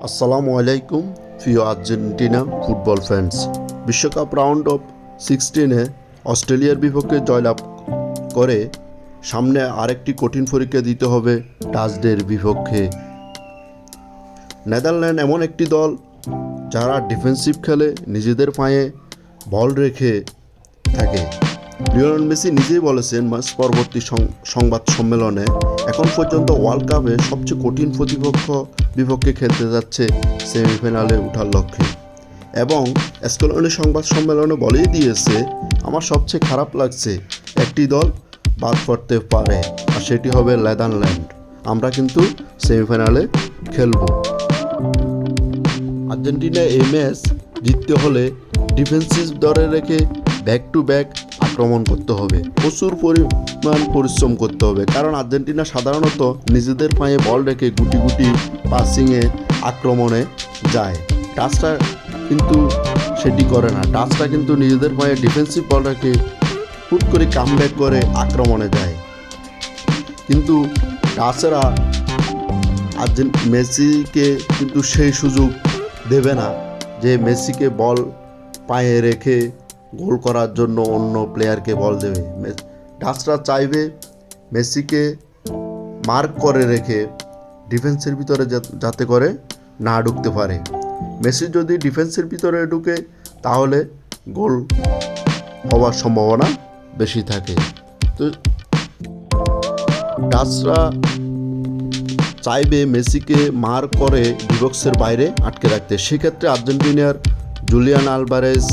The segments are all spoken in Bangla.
আসসালামু আলাইকুম প্রিয় আর্জেন্টিনা ফুটবল ফ্যান্স। বিশ্বকাপ রাউন্ড অফ 16-এ অস্ট্রেলিয়ার বিপক্ষে জয়লাভ করে সামনে আরেকটি কঠিন পরীক্ষা দিতে হবে ডাচদের বিপক্ষে। নেদারল্যান্ড এমন একটি দল যারা ডিফেন্সিভ খেলে, নিজেদের পায়ে বল রেখে থাকে। লিওনেল মেসি নিজেই বলেছেন ম্যাচ পরবর্তী সংবাদ সম্মেলনে, এখন পর্যন্ত ওয়ার্ল্ড কাপে সবচেয়ে কঠিন প্রতিপক্ষ বিপক্ষে খেলতে যাচ্ছে সেমিফাইনালে ওঠার লক্ষ্যে। এবং স্কটল্যান্ডের সংবাদ সম্মেলনে বলেই দিয়েছে, আমার সবচেয়ে খারাপ লাগছে একটি দল বাদ পড়তে পারে, আর সেটি হবে নেদারল্যান্ড। আমরা কিন্তু সেমিফাইনালে খেলব। আর্জেন্টিনা এই ম্যাচ জিততে হলে ডিফেন্সিভ ধরে রেখে ব্যাক টু ব্যাক আক্রমণ করতে হবে, প্রচুর পরিমাণ পরিশ্রম করতে হবে। কারণ আর্জেন্টিনা সাধারণত নিজেদের পায়ে বল রেখে গুটি গুটি পাসিংয়ে আক্রমণে যায়। ডাচরা কিন্তু সেটি করে না। ডাচরা কিন্তু নিজেদের পায়ে ডিফেন্সিভ বল রেখে হুট করে কামব্যাক করে আক্রমণে যায়। কিন্তু ডাচরা মেসিকে কিন্তু সেই সুযোগ দেবে না যে মেসিকে বল পায়ে রেখে গোল করার জন্য অন্য প্লেয়ারকে বল দেবে। ডাচরা চাইবে মেসিকে মার্ক করে রেখে ডিফেন্সের ভিতরে যাতে করে না ঢুকতে পারে। মেসি যদি ডিফেন্সের ভিতরে ঢুকে তাহলে গোল হওয়ার সম্ভাবনা বেশি থাকে। তো ডাচরা চাইবে মেসিকে মার করে ডিবক্সের বাইরে আটকে রাখতে। সেক্ষেত্রে আর্জেন্টিনার Julian Alvarez,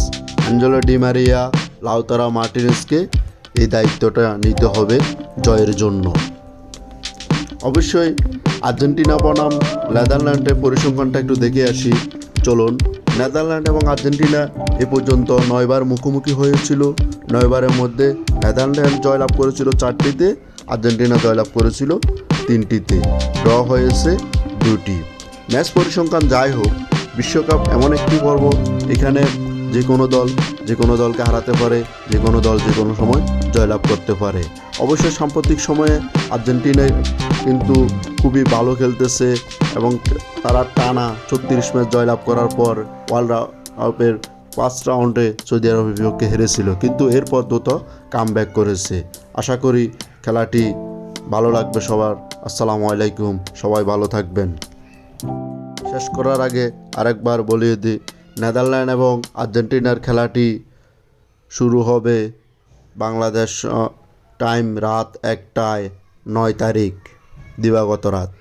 Angelo Di Maria, Lautaro মার্টিনেজকে এই দায়িত্বটা নিতে হবে জয়ের জন্য। অবশ্যই আর্জেন্টিনা বনাম নেদারল্যান্ডের পরিসংখ্যানটা একটু দেখে আসি চলুন। নেদারল্যান্ড এবং আর্জেন্টিনা এ পর্যন্ত 9 বার মুখোমুখি হয়েছিল। 9 বারের মধ্যে নেদারল্যান্ড জয়লাভ করেছিল 4টিতে, আর্জেন্টিনা জয়লাভ করেছিল 3টিতে, ড্র হয়েছে 2টি। ম্যাচ পরিসংখ্যান যাই হোক, বিশ্বকাপ এমন একটি পর্ব, এখানে যে কোনো দলকে হারাতে পারে, যে কোনো দল যে কোনো সময় জয়লাভ করতে পারে। অবশ্যই সাম্প্রতিক সময়ে আর্জেন্টিনা কিন্তু খুবই ভালো খেলতেছে এবং তারা টানা 34 ম্যাচ জয়লাভ করার পর ওয়ার্ল্ড কাপের 5 রাউন্ডে সৌদি আরবের বিপক্ষে হেরেছিল, কিন্তু এরপর দ্রুত কামব্যাক করেছে। আশা করি খেলাটি ভালো লাগবে সবার। আসসালামু আলাইকুম, সবাই ভালো থাকবেন। শেষ করার আগে আরেকবার বলিয়ে দিই, নেদারল্যান্ড এবং আর্জেন্টিনার খেলাটি শুরু হবে বাংলাদেশ টাইম রাত 1টায়, 9 তারিখ দিবাগত রাত।